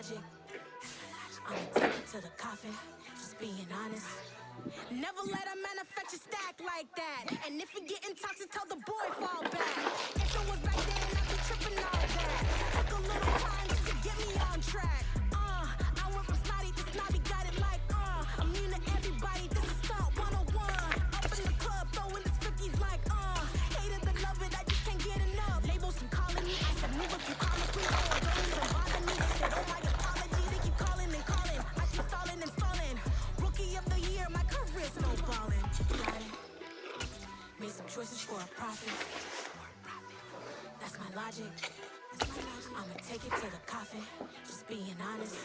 logic. I'ma take it to the coffin, just being honest. Never let a manufacture stack like that. And if it getting toxic, tell the boy fall back. If it was back then, I'd be tripping all that. Took a little time just to get me on track. I went from snotty to snobby, got it like immune to everybody, this is stunt 101. Up in the club, throwing the 50s like hate it or love it, I just can't get enough. Labels keep calling me, I said move if you call me, please. Oh, don't even bother me. They said, oh my apologies, they keep calling and calling. I keep stalling and stalling. Rookie of the year, my career snowballing. Got it. Made some choices for a profit. That's my logic. I'ma take it to the coffin, just being honest.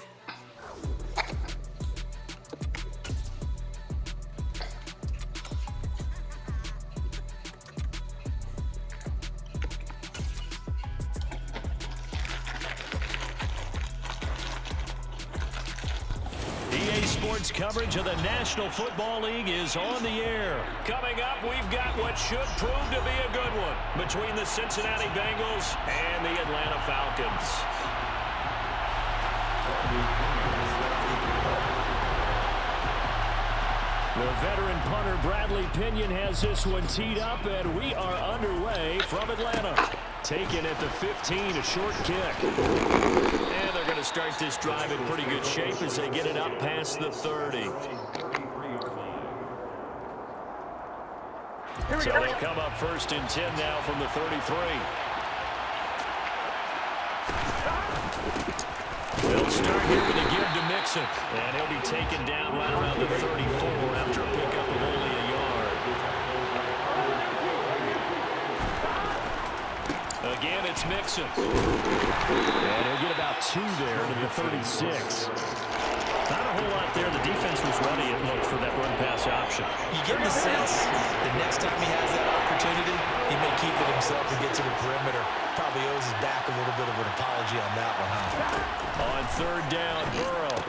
EA Sports coverage of the National Football League is on the air. Coming up, we've got what should prove to be a good one between the Cincinnati Bengals and the Atlanta Falcons. The veteran punter Bradley Pinion has this one teed up, and we are underway from Atlanta. Taken at the 15, a short kick. And they're going to start this drive in pretty good shape as they get it up past the 30. So they'll come up first and 10 now from the 33. They'll start here with a give to Mixon. And he'll be taken down right around the 34 after a pickup of only a yard. Again, it's Mixon. And he'll get about 2 there to the 36. Not a whole lot there. The defense was ready, it looked, for that run-pass option. You get the sense the next time he has that opportunity, he may keep it himself and get to the perimeter. Probably owes his back a little bit of an apology on that one, huh? On third down, Burrow.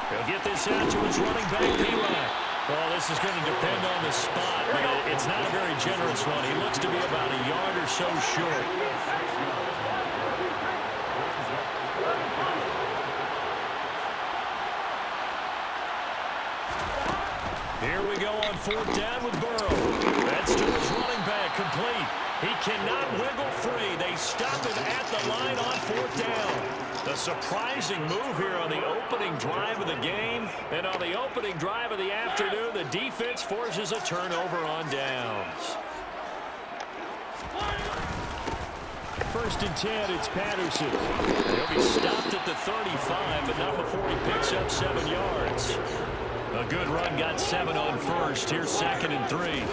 He'll get this out to his running back, P-Line. Well, this is going to depend on the spot, but it's not a very generous one. He looks to be about a yard or so short. Here we go on fourth down with Burrow. That's to his running back, complete. He cannot wiggle free. They stop him at the line on fourth down. A surprising move here on the opening drive of the game. And on the opening drive of the afternoon, the defense forces a turnover on downs. First and 10, it's Patterson. He'll be stopped at the 35, but not before he picks up 7 yards. A good run, got 7 on first. Here's 2nd and 3.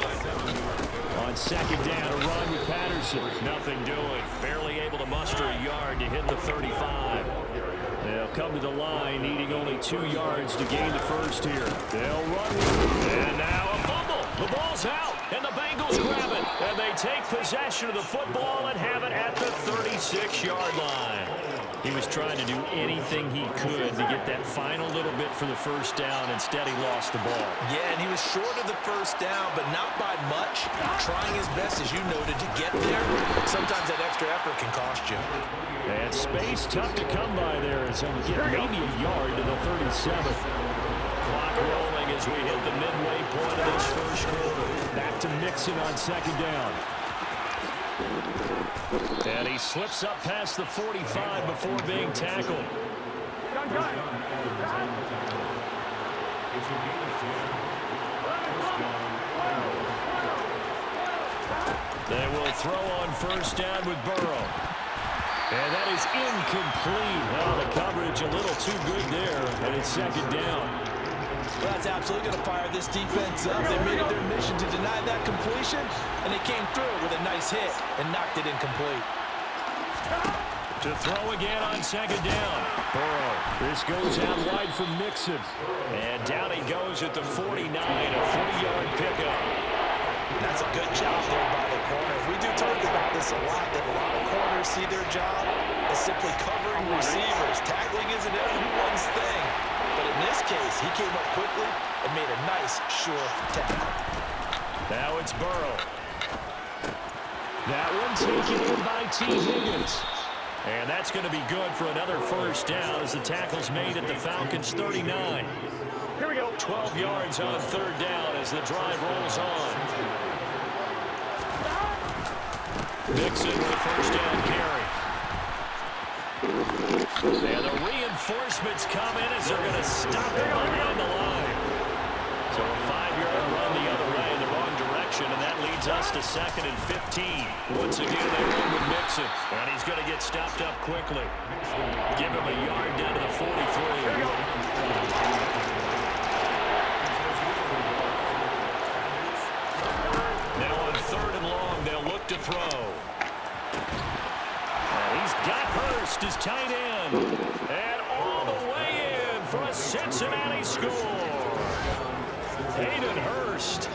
On second down, a run with Patterson. Nothing doing. Barely able to muster a yard to hit the 35. They'll come to the line, needing only 2 yards to gain the first here. They'll run with it. And now a fumble. The ball's out, and the Bengals grab it. And they take possession of the football and have it at the 36-yard line. He was trying to do anything he could to get that final little bit for the first down. Instead, he lost the ball. Yeah, and he was short of the first down, but not by much. Trying his best, as you noted, to get there. Sometimes that extra effort can cost you. And space tough to come by there as he'll get maybe a yard to the 37. Clock rolling as we hit the midway point of this first quarter. Back to Mixon on second down. And he slips up past the 45 before being tackled. They will throw on first down with Burrow. And that is incomplete. Well, the coverage a little too good there, and it's second down. Well, that's absolutely going to fire this defense up. They made it their mission to deny that completion, and they came through with a nice hit and knocked it incomplete. To throw again on second down. Burrow. This goes out wide from Mixon. And down he goes at the 49, a 40-yard pickup. That's a good job there by the corner. We do talk about this a lot, that a lot of corners see their job as simply covering receivers. Tackling isn't everyone's thing. But in this case, he came up quickly and made a nice, sure tackle. Now it's Burrow. That one taken in by T. Higgins. And that's going to be good for another first down as the tackle's made at the Falcons' 39. Here we go. 12 yards on third down as the drive rolls on. Mixon with a first down carry. And the reinforcements come in as they're going to stop it behind the line. So a 5-yard run the other way in the wrong direction, and that leads us to 2nd and 15. Once again, they run with Mixon, and he's going to get stopped up quickly. Give him a yard down to the 43. Now on 3rd and long, they'll look to throw. And he's got Hurst, his tight end. And all the way in for a Cincinnati score. Hayden Hurst,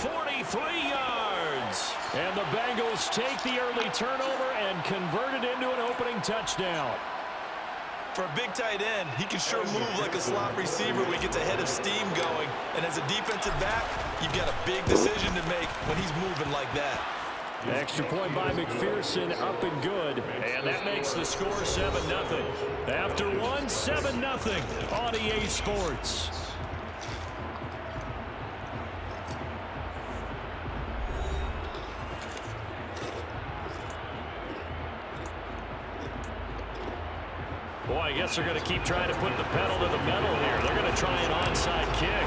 43 yards. And the Bengals take the early turnover and convert it into an opening touchdown. For a big tight end, he can sure move like a slot receiver when he gets a head of steam going. And as a defensive back, you've got a big decision to make when he's moving like that. Extra point by McPherson, up and good. And that makes the score 7-0. After one, 7-0 on EA Sports. Boy, I guess they're going to keep trying to put the pedal to the metal here. They're going to try an onside kick.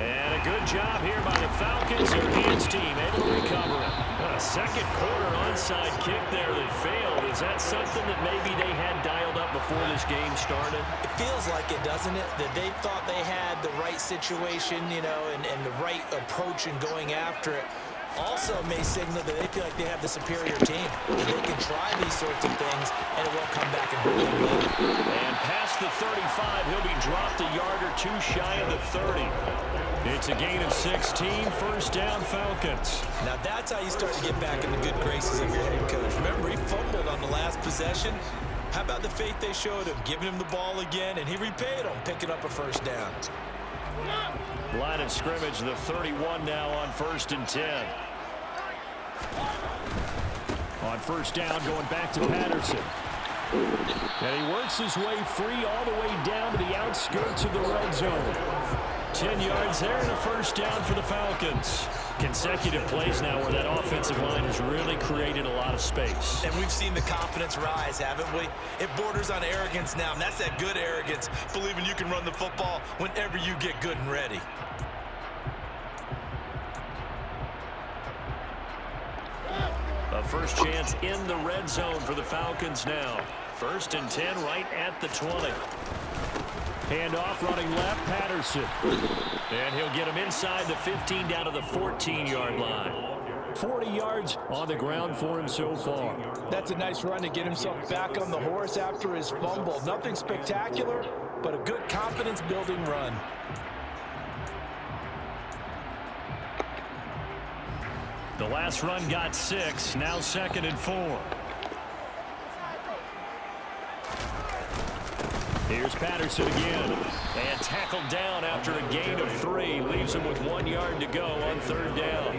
And a good job here by the Falcons. Their hands team able to recover it. A second quarter onside kick there that failed. Is that something that maybe they had dialed up before this game started? It feels like it, doesn't it? That they thought they had the right situation, you know, and the right approach in going after it. Also may signal that they feel like they have the superior team. That they can try these sorts of things, and it won't come back and hurt them later. And past the 35, he'll be dropped a yard or two shy of the 30. It's a gain of 16, first down Falcons. Now that's how you start to get back in the good graces of your head coach. Remember, he fumbled on the last possession. How about the faith they showed him, giving him the ball again, and he repaid them, picking up a first down. Line of scrimmage, the 31 now on 1st and 10. On first down, going back to Patterson. And he works his way free all the way down to the outskirts of the red zone. 10 yards there and a first down for the Falcons. Consecutive plays now where that offensive line has really created a lot of space. And we've seen the confidence rise, haven't we? It borders on arrogance now, and that's that good arrogance, believing you can run the football whenever you get good and ready. A first chance in the red zone for the Falcons now. 1st and 10 right at the 20. Handoff running left, Patterson. And he'll get him inside the 15 down to the 14-yard line. 40 yards on the ground for him so far. That's a nice run to get himself back on the horse after his fumble. Nothing spectacular, but a good confidence-building run. The last run got 6, now 2nd and 4. Here's Patterson again. And tackled down after a gain of 3. Leaves him with 1 yard to go on 3rd down.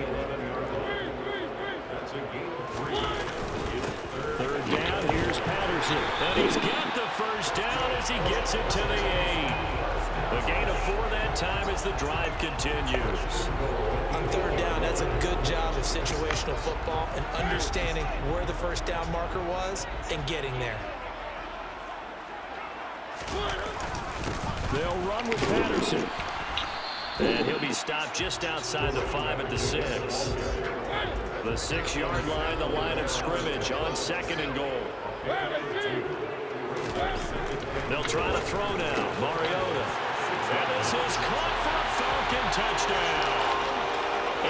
3rd down, here's Patterson. And he's got the first down as he gets it to the 8. A gain of 4 that time as the drive continues. On 3rd down, that's a good job of situational football and understanding where the first down marker was and getting there. They'll run with Patterson. And he'll be stopped just outside the 5 at the 6. The 6-yard line, the line of scrimmage on 2nd and goal. They'll try to throw now. Mariota. And this is caught for a Falcon touchdown.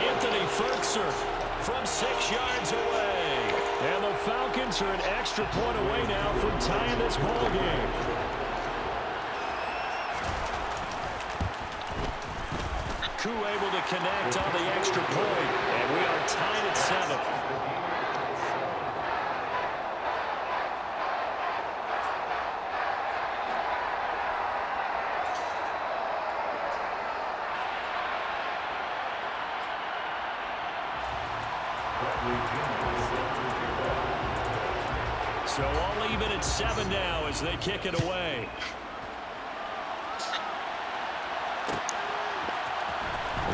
Anthony Ferkser from 6 yards away. And the Falcons are an extra point away now from tying this ball game. Koo able to connect on the extra point. And we are tied at 7. So all even at 7 now as they kick it away.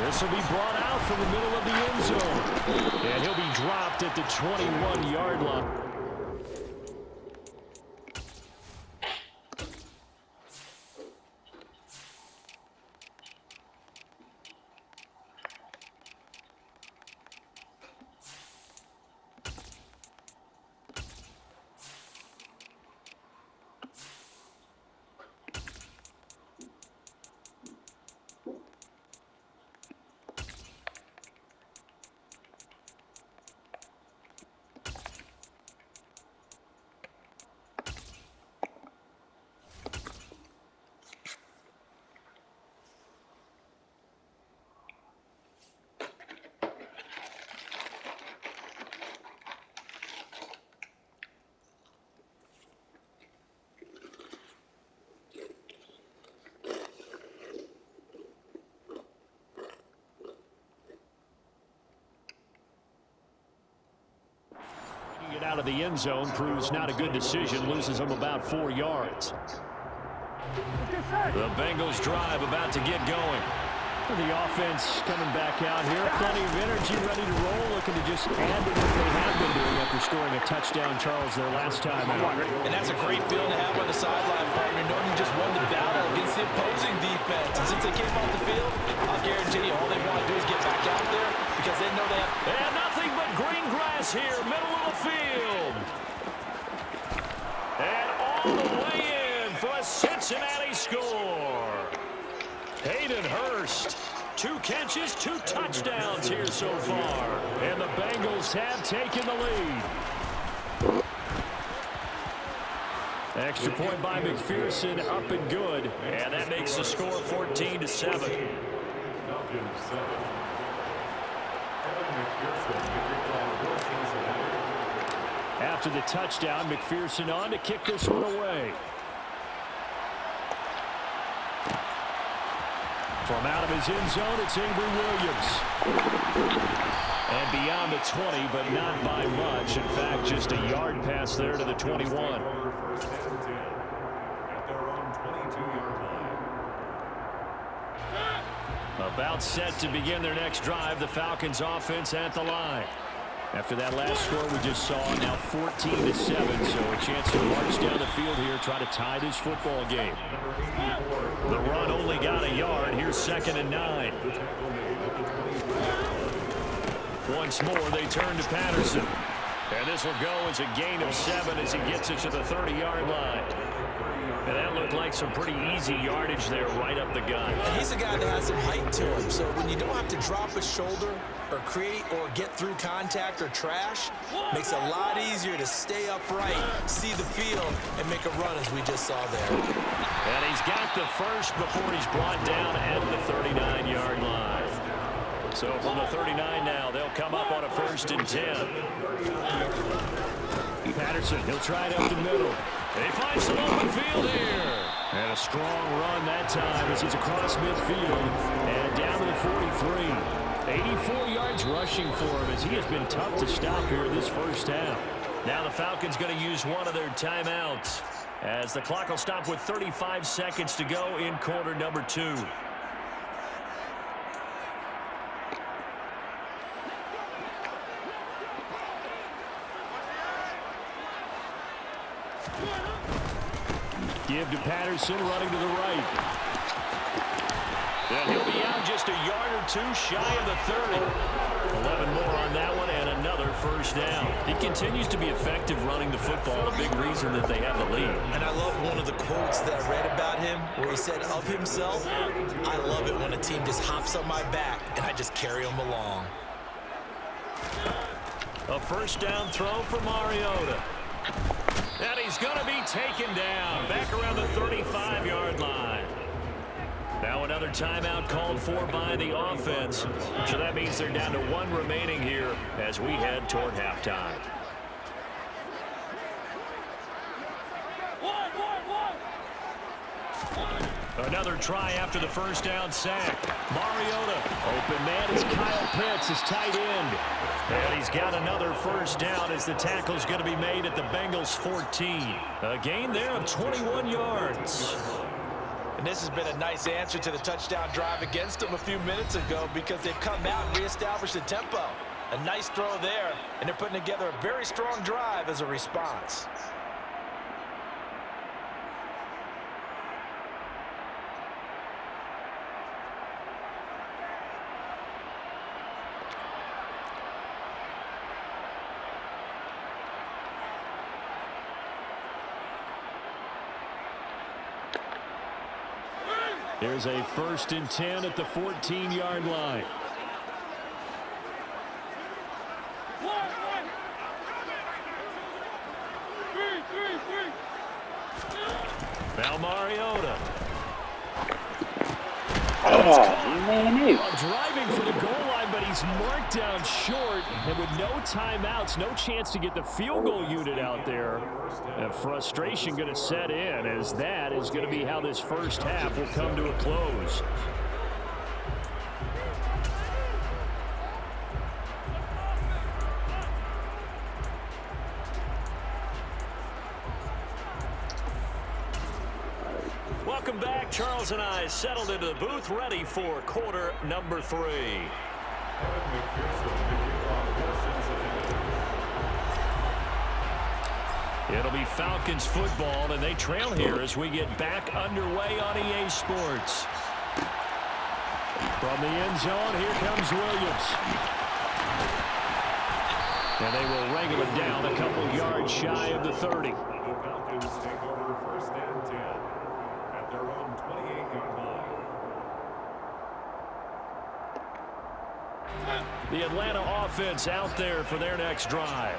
This will be brought out from the middle of the end zone. And he'll be dropped at the 21-yard line. It out of the end zone proves not a good decision, loses him about 4 yards. The Bengals drive about to get going. The offense coming back out here, plenty of energy, ready to roll, looking to just add to what they have been doing after scoring a touchdown, Charles, their last time out. And that's a great feeling to have on the sideline, partner, knowing you just won the battle against the opposing defense. And since they came off the field, I'll guarantee you all they want to do is get back out there because they know they have... And nothing but green grass here, middle of the field. And all the way in for a Cincinnati score. Hayden Hurst, 2 catches, 2 touchdowns here so far. And the Bengals have taken the lead. Extra point by McPherson, up and good. And that makes the score 14-7. After the touchdown, McPherson on to kick this one away. From out of his end zone, it's Avery Williams. And beyond the 20, but not by much. In fact, just a yard pass there to the 21. About set to begin their next drive, the Falcons offense at the line. After that last score we just saw, now 14-7, so a chance to march down the field here, try to tie this football game. The run only got a yard. Here's 2nd and 9. Once more, they turn to Patterson. And this will go as a gain of 7 as he gets it to the 30-yard line. And that looked like some pretty easy yardage there right up the gut. And he's a guy that has some height to him, so when you don't have to drop a shoulder or create or get through contact or trash, makes it a lot easier to stay upright, see the field, and make a run as we just saw there. And he's got the first before he's brought down at the 39-yard line. So from the 39 now, they'll come up on a 1st and 10. Patterson, he'll try it up the middle. They find some open field here. And a strong run that time as he's across midfield and down to the 43. 84 yards rushing for him as he has been tough to stop here this first half. Now the Falcons going to use one of their timeouts as the clock will stop with 35 seconds to go in quarter number 2. Give to Patterson, running to the right. And he'll be out just a yard or 2 shy of the 30. 11 more on that one and another first down. He continues to be effective running the football, a big reason that they have the lead. And I love one of the quotes that I read about him where he said of himself, I love it when a team just hops on my back and I just carry them along. A first down throw for Mariota. And he's going to be taken down back around the 35-yard line. Now another timeout called for by the offense. So that means they're down to 1 remaining here as we head toward halftime. Another try after the first down sack. Mariota. Open man is Kyle Pitts, his tight end. And he's got another first down as the tackle's going to be made at the Bengals 14. A gain there of 21 yards. And this has been a nice answer to the touchdown drive against them a few minutes ago because they've come out and reestablished the tempo. A nice throw there, and they're putting together a very strong drive as a response. Here's a 1st and 10 at the 14-yard line. Now Mariota. Driving for the goal line, but he's marked down short. And with no timeouts, no chance to get the field goal unit out there. And frustration going to set in, as that is going to be how this first half will come to a close. Welcome back. Charles and I settled into the booth, ready for quarter number 3. It'll be Falcons football, and they trail here as we get back underway on EA Sports. From the end zone, here comes Williams. And they will wrangle it down a couple yards shy of the 30. The Falcons take over 1st and 10 at their own 28-yard line. The Atlanta offense out there for their next drive.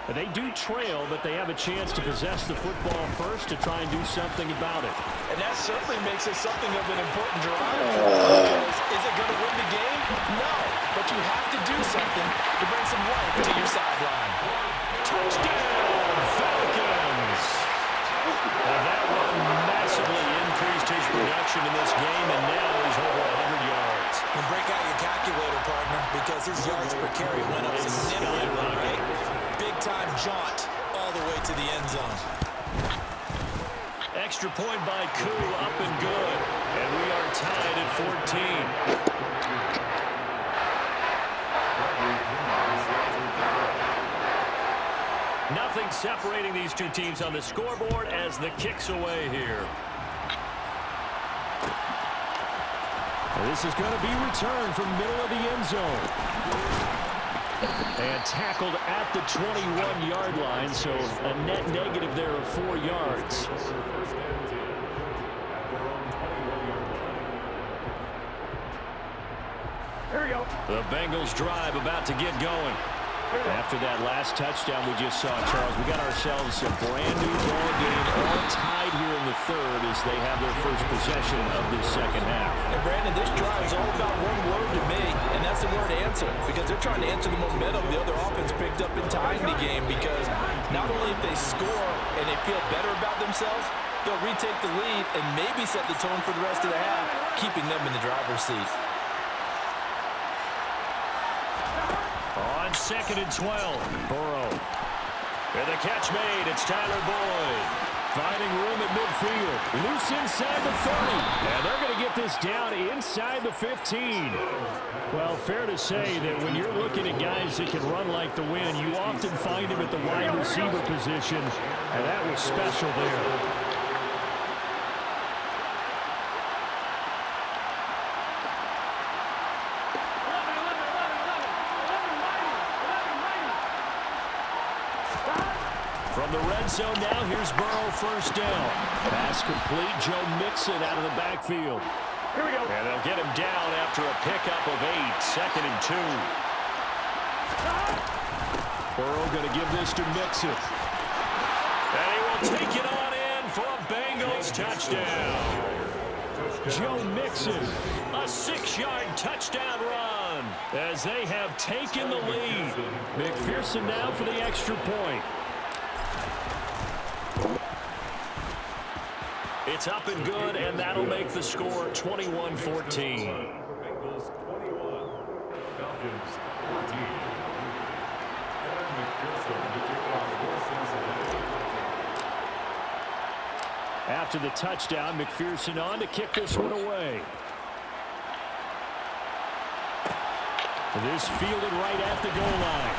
They do trail, but they have a chance to possess the football first to try and do something about it. And that certainly makes it something of an important drive. Is it going to win the game? No, but you have to do something to bring some life to your sideline. Touchdown, Falcons! Well, that run massively increased his production in this game, and now he's over 100 yards. And break out your calculator, partner, because his yards per carry went up significantly, right? Big-time jaunt all the way to the end zone. Extra point by Koo, up and good. And we are tied at 14. Nothing separating these two teams on the scoreboard as the kick's away here. This is going to be returned from middle of the end zone. And tackled at the 21-yard line, so a net negative there of 4 yards. Here we go. The Bengals drive about to get going. After that last touchdown we just saw, Charles, we got ourselves a brand new ball game, all tied here in the 3rd as they have their first possession of this second half. And Brandon, this drive is all about one word to me, and that's the word answer, because they're trying to answer the momentum the other offense picked up in tying the game, because not only if they score and they feel better about themselves, they'll retake the lead and maybe set the tone for the rest of the half, keeping them in the driver's seat. On 2nd and 12, Burrow. And the catch made, it's Tyler Boyd. Finding room at midfield. Loose inside the 30. And they're going to get this down inside the 15. Well, fair to say that when you're looking at guys that can run like the wind, you often find him at the wide receiver position. And that was special there. From the red zone now, here's Burrow, first down. Pass complete, Joe Mixon out of the backfield. Here we go. And they'll get him down after a pickup of 8, 2nd and 2. Burrow going to give this to Mixon. And he will take it on in for a Bengals touchdown. Joe Mixon, a 6-yard touchdown run as they have taken the lead. McPherson now for the extra point. It's up and good, and that'll make the score 21-14. Bengals 21, Falcons 14. And McPherson to kick off for Cincinnati. After the touchdown, McPherson on to kick this one away. This fielded right at the goal line.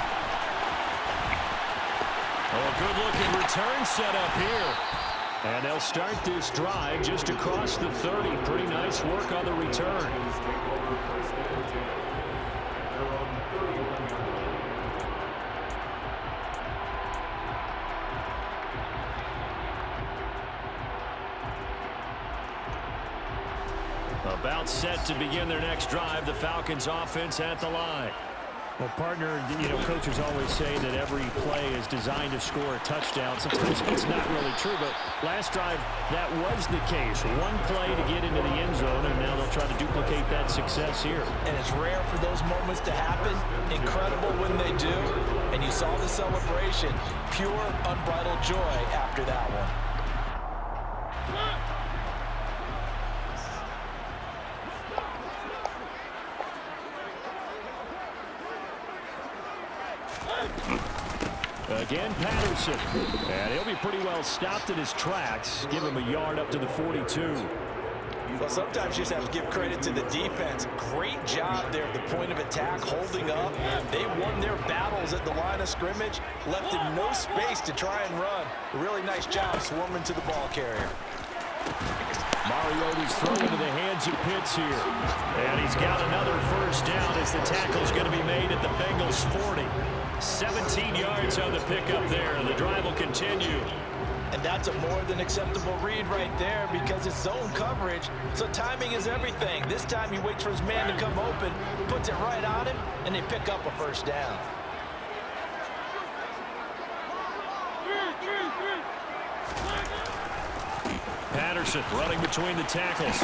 Oh, good-looking return set up here. And they'll start this drive just across the 30. Pretty nice work on the return. About set to begin their next drive. The Falcons offense at the line. Well, partner, coaches always say that every play is designed to score a touchdown. Sometimes it's not really true, but last drive, that was the case. One play to get into the end zone, and now they'll try to duplicate that success here. And it's rare for those moments to happen. Incredible when they do. And you saw the celebration. Pure, unbridled joy after that one. Again, Patterson. And he'll be pretty well stopped in his tracks. Give him a yard up to the 42. Well, sometimes you just have to give credit to the defense. Great job there at the point of attack, holding up. They won their battles at the line of scrimmage, left him no space to try and run. A really nice job swarming to the ball carrier. Mariota's thrown into the hands of Pitts here. And he's got another first down as the tackle's going to be made at the Bengals 40. 17 yards on the pickup there, and the drive will continue. And that's a more than acceptable read right there because it's zone coverage, so timing is everything. This time he waits for his man to come open, puts it right on him, and they pick up a first down. Patterson running between the tackles.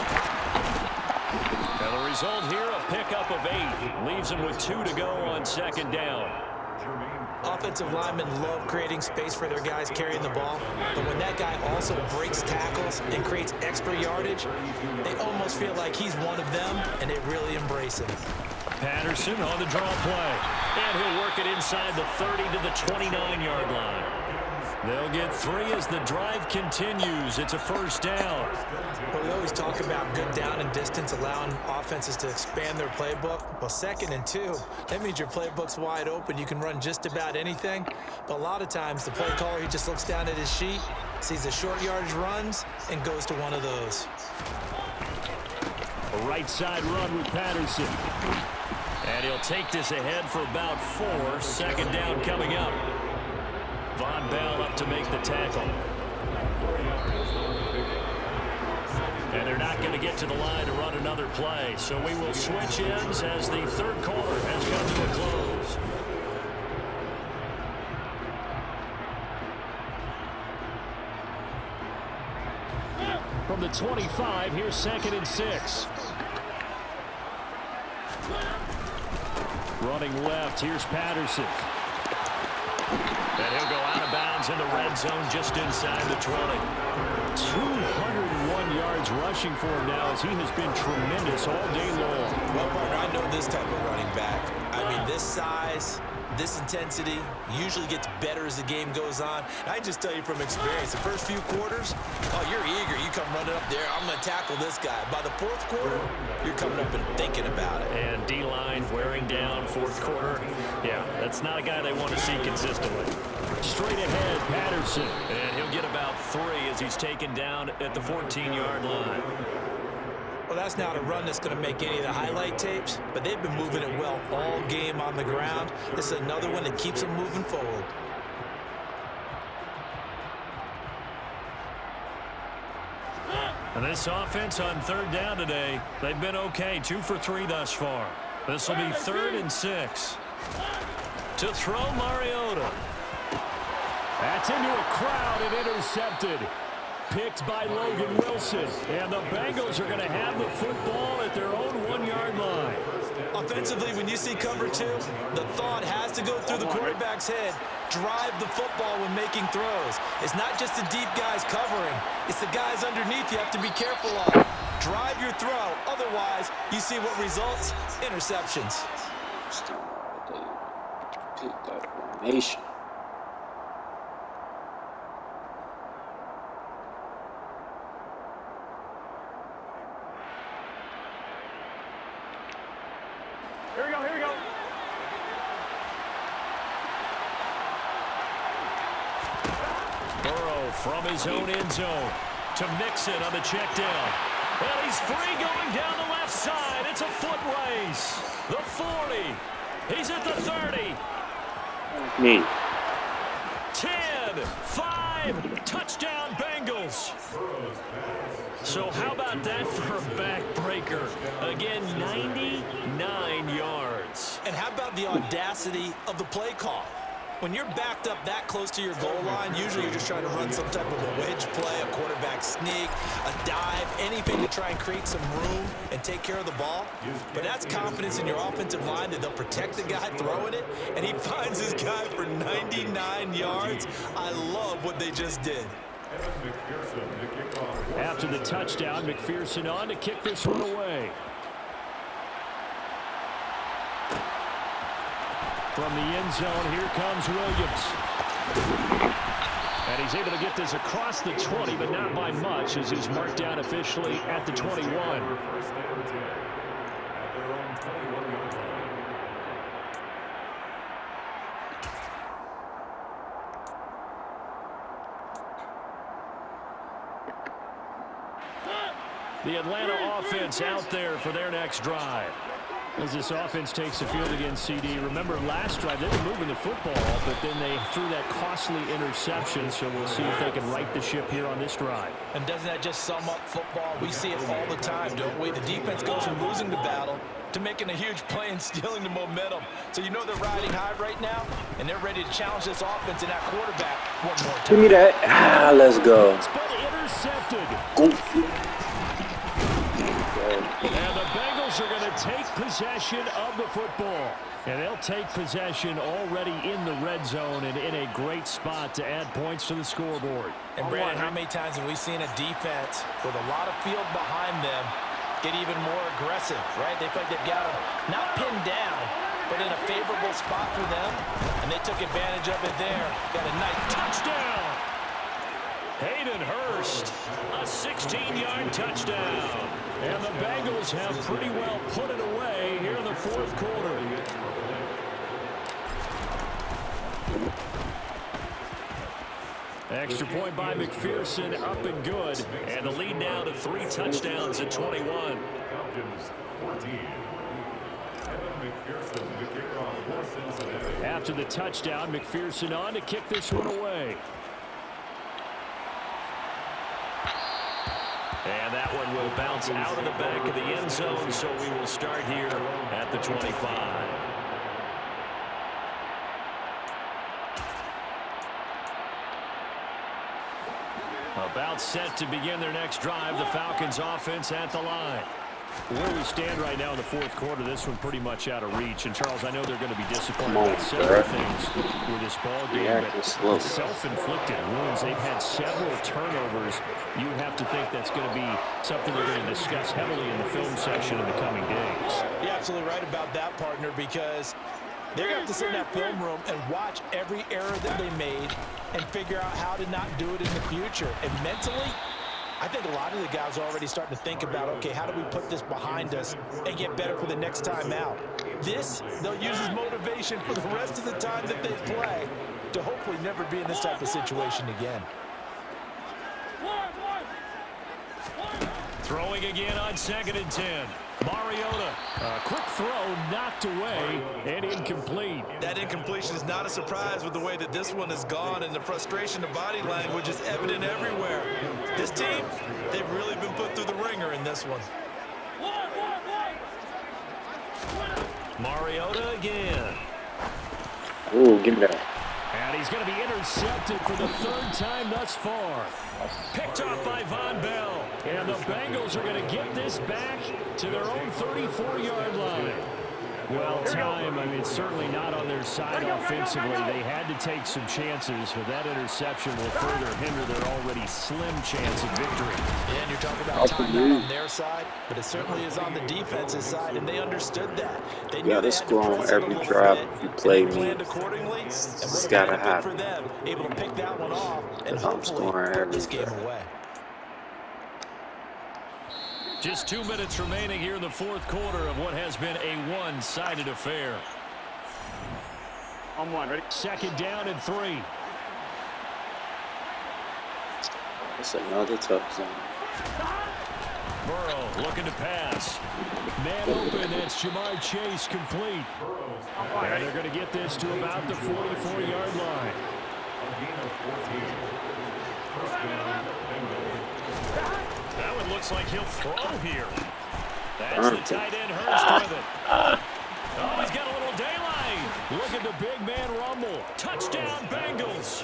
And the result here, a pickup of 8. Leaves him with 2 to go on second down. Offensive linemen love creating space for their guys carrying the ball, but when that guy also breaks tackles and creates extra yardage, they almost feel like he's one of them, and they really embrace him. Patterson on the draw play, and he'll work it inside the 30 to the 29-yard line. They'll get 3 as the drive continues. It's a first down. Well, we always talk about good down and distance, allowing offenses to expand their playbook. Well, 2nd and 2, that means your playbook's wide open. You can run just about anything. But a lot of times, the play caller, he just looks down at his sheet, sees the short yardage runs, and goes to one of those. A right side run with Patterson. And he'll take this ahead for about 4. Second down coming up. Von Bell up to make the tackle. And they're not going to get to the line to run another play. So we will switch ends as the third quarter has come to a close. From the 25, here's 2nd and 6. Running left, here's Patterson. And he'll go out of bounds in the red zone just inside the 20. 201 yards rushing for him now as he has been tremendous all day long. Well, partner, I know this type of running back. I mean, this size, this intensity usually gets better as the game goes on. And I just tell you from experience, the first few quarters, oh, you're eager. You come running up there, I'm going to tackle this guy. By the 4th quarter, you're coming up and thinking about it. And D-line wearing down 4th quarter. Yeah, that's not a guy they want to see consistently. Straight ahead, Patterson. And he'll get about 3 as he's taken down at the 14-yard line. Well, that's not a run that's going to make any of the highlight tapes, but they've been moving it well all game on the ground. This is another one that keeps them moving forward. And this offense on 3rd down today, they've been okay. 2 for 3 thus far. This will be 3rd and 6. To throw, Mariota. That's into a crowd and intercepted. picked by Logan Wilson. And the Bengals are going to have the football at their own 1-yard line. Offensively, when you see cover two, the thought has to go through the quarterback's head. Drive the football when making throws. It's not just the deep guys covering. It's the guys underneath you have to be careful of. Drive your throw. Otherwise, you see what results? Interceptions. Pick that formation. Here we go. Burrow from his own end zone to Mixon on the check down. And he's free going down the left side. It's a foot race. The 40. He's at the 30. Me. 10, 5, touchdown Bengals. So how about that for a backbreaker? Again, 99 yards. And how about the audacity of the play call? When you're backed up that close to your goal line, usually you're just trying to run some type of a wedge play, a quarterback sneak, a dive, anything to try and create some room and take care of the ball. But that's confidence in your offensive line that they'll protect the guy throwing it, and he finds his guy for 99 yards. I love what they just did. After the touchdown, McPherson on to kick this one away. From the end zone, here comes Williams. And he's able to get this across the 20, but not by much, as he's marked down officially at the 21. The Atlanta offense out there for their next drive. As this offense takes the field against CD. Remember last drive, they were moving the football, but then they threw that costly interception, so we'll see if they can right the ship here on this drive. And doesn't that just sum up football? We see it all the time, don't we? The defense goes from losing the battle to making a huge play and stealing the momentum. So you know they're riding high right now, and they're ready to challenge this offense and that quarterback one more time. Give me that. Let's go. It's been intercepted. And the Bengals are going to take possession of the football. And they'll take possession already in the red zone and in a great spot to add points to the scoreboard. And Brandon, how many times have we seen a defense with a lot of field behind them get even more aggressive, right? They feel like they've got them not pinned down, but in a favorable spot for them, and they took advantage of it there. Got a nice touchdown. Hayden Hurst, a 16-yard touchdown. And the Bengals have pretty well put it away here in the fourth quarter. Extra point by McPherson, up and good. And the lead now to 3 touchdowns at 21. After the touchdown, McPherson on to kick this one away. And that one will bounce out of the back of the end zone, so we will start here at the 25. About set to begin their next drive, the Falcons offense at the line. Where we stand right now in the fourth quarter, this one pretty much out of reach. And, Charles, I know they're going to be disappointed about several things with this ball game, but self-inflicted wounds. They've had several turnovers. You have to think that's going to be something they're going to discuss heavily in the film section in the coming days. You're absolutely right about that, partner, because they're going to have to sit in that film room and watch every error that they made and figure out how to not do it in the future. And mentally, I think a lot of the guys are already starting to think about, okay, how do we put this behind us and get better for the next time out? This, they'll use as motivation for the rest of the time that they play to hopefully never be in this type of situation again. Throwing again on 2nd and 10. Mariota, a quick throw knocked away and incomplete. That incompletion is not a surprise with the way that this one has gone, and the frustration of body language is evident everywhere. This team, they've really been put through the ringer in this one. Mariota again. Ooh, give me that. And he's going to be intercepted for the third time thus far. Picked off by Von Bell. And the Bengals are going to get this back to their own 34-yard line. Well, time, I mean, it's certainly not on their side offensively. They had to take some chances, but that interception will further hinder their already slim chance of victory. Yeah, and you're talking about time not on their side, but it certainly is on the defense's side, and they understood that. They knew they had to press it a little bit, and they planned accordingly, and what a benefit for them, able to pick that one off and hopefully put this game away. Just 2 minutes remaining here in the fourth quarter of what has been a one-sided affair. On one, ready? Second down and 3. It's another tough zone. Burrow looking to pass. Man open, that's Jamar Chase complete. And they're going to get this to about the 44-yard line. That one looks like he'll throw here. That's the tight end Hurst with it. Oh, he's got a little daylight. Look at the big man rumble. Touchdown Bengals.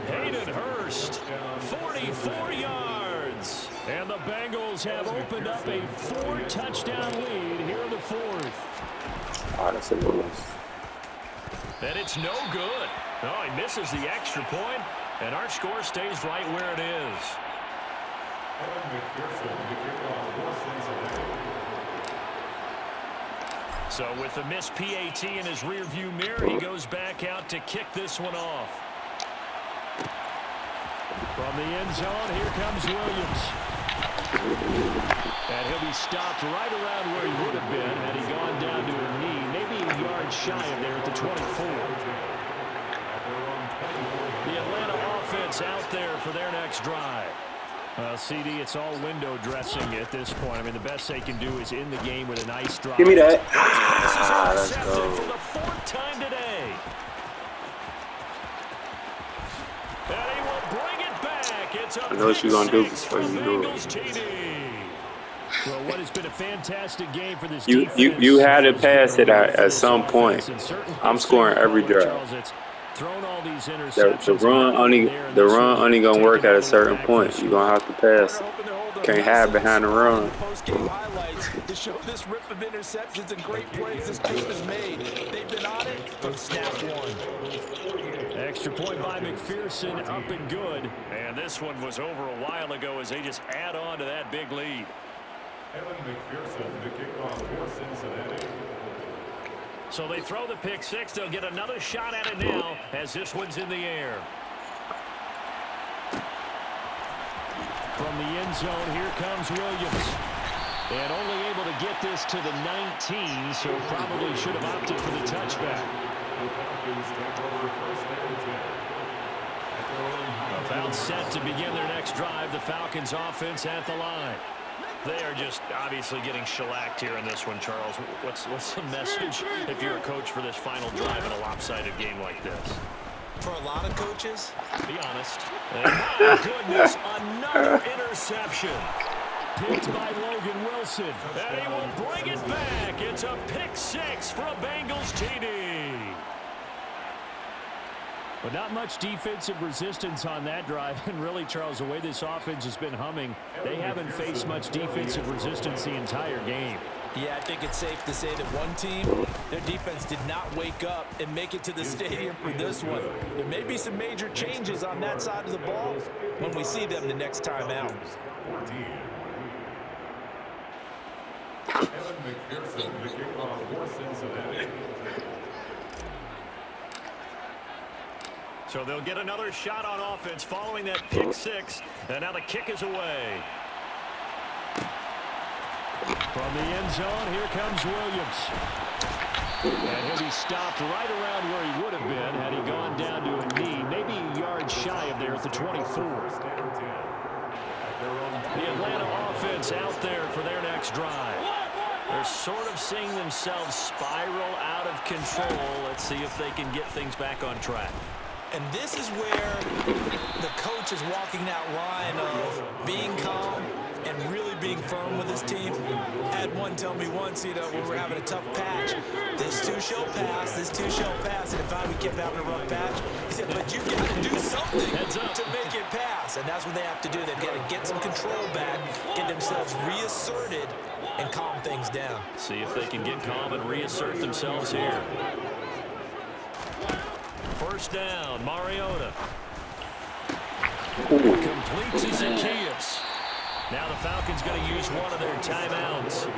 Hayden Hurst, 44 yards. And the Bengals have opened up a 4-touchdown lead here in the fourth. Oh, that's a bonus. And it's no good. Oh, he misses the extra point, and our score stays right where it is. So with the missed PAT in his rearview mirror, he goes back out to kick this one off. From the end zone, here comes Williams. And he'll be stopped right around where he would have been had he gone down to a knee, maybe a yard shy of there at the 24. The Atlanta offense out there for their next drive. CD, it's all window dressing at this point. I mean, the best they can do is in the game with a nice drive. Give me that. Let's go. For the fourth time today. And he will bring it back. It's a I know what you're going to do before you do it. Well, what has been a fantastic game for this defense. You had to pass it at some point. I'm scoring every drive. The run only gonna work at a certain point. You're gonna have to pass. Can't hide behind the run. Post-game highlights to show this rip of interceptions and great plays this team has made. They've been on it from snap one. Extra point by McPherson, up and good. And this one was over a while ago as they just add on to that big lead. Evan McPherson, the kickoff for Cincinnati. So they throw the pick six. They'll get another shot at it now as this one's in the air. From the end zone, here comes Williams. And only able to get this to the 19, so probably should have opted for the touchback. About set to begin their next drive. The Falcons offense at the line. They are just obviously getting shellacked here in this one, Charles. What's the message if you're a coach for this final drive in a lopsided game like this? For a lot of coaches, be honest. And my goodness, another interception. Picked by Logan Wilson. And he will bring it back. It's a pick six for a Bengals TD. But not much defensive resistance on that drive. And really, Charles, the way this offense has been humming, they haven't faced much defensive resistance the entire game. Yeah, I think it's safe to say that one team, their defense did not wake up and make it to the stadium for this one. There may be some major changes on that side of the ball when we see them the next time out. Evan McPherson, the kickoff for Cincinnati. So they'll get another shot on offense following that pick six. And now the kick is away. From the end zone, here comes Williams. And he'll be stopped right around where he would have been had he gone down to a knee, maybe a yard shy of there at the 24. The Atlanta offense out there for their next drive. They're sort of seeing themselves spiral out of control. Let's see if they can get things back on track. And this is where the coach is walking that line of being calm, and really being firm with his team. Had one tell me once, when we're having a tough patch, this two shall pass, and if we kept having a rough patch, he said, but you got to do something to make it pass, and that's what they have to do. They've got to get some control back, get themselves reasserted, and calm things down. See if they can get calm and reassert themselves here. First down, Mariota. Complete to Zacchaeus. Now the Falcons going to use one of their timeouts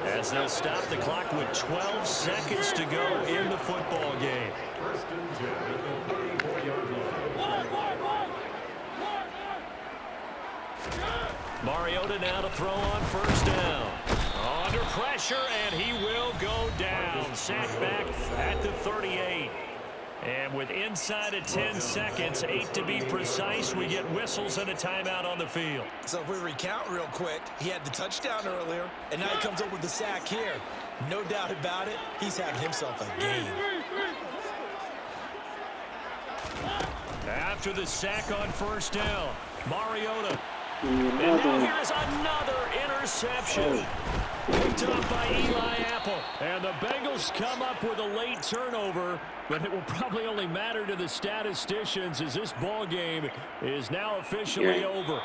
as they'll stop the clock with 12 seconds to go in the football game. First and 10 at the 34-yard line. Mariota now to throw on first down. Under pressure, and he will go down. Sacked back at the 38. And with inside of 10 seconds, 8 to be precise, we get whistles and a timeout on the field. So if we recount real quick, he had the touchdown earlier, and now he comes up with the sack here. No doubt about it, he's having himself a game. After the sack on first down, Mariota. And now here's another interception. Picked up by Eli Apple. And the Bengals come up with a late turnover, but it will probably only matter to the statisticians as this ball game is now officially over.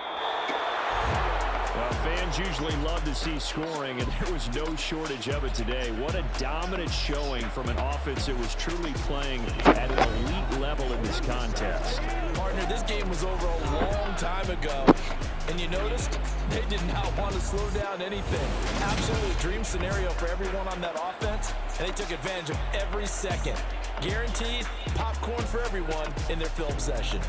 Well, fans usually love to see scoring, and there was no shortage of it today. What a dominant showing from an offense that was truly playing at an elite level in this contest. Partner, this game was over a long time ago. And you noticed they did not want to slow down anything. Absolutely dream scenario for everyone on that offense, and they took advantage of every second. Guaranteed popcorn for everyone in their film session.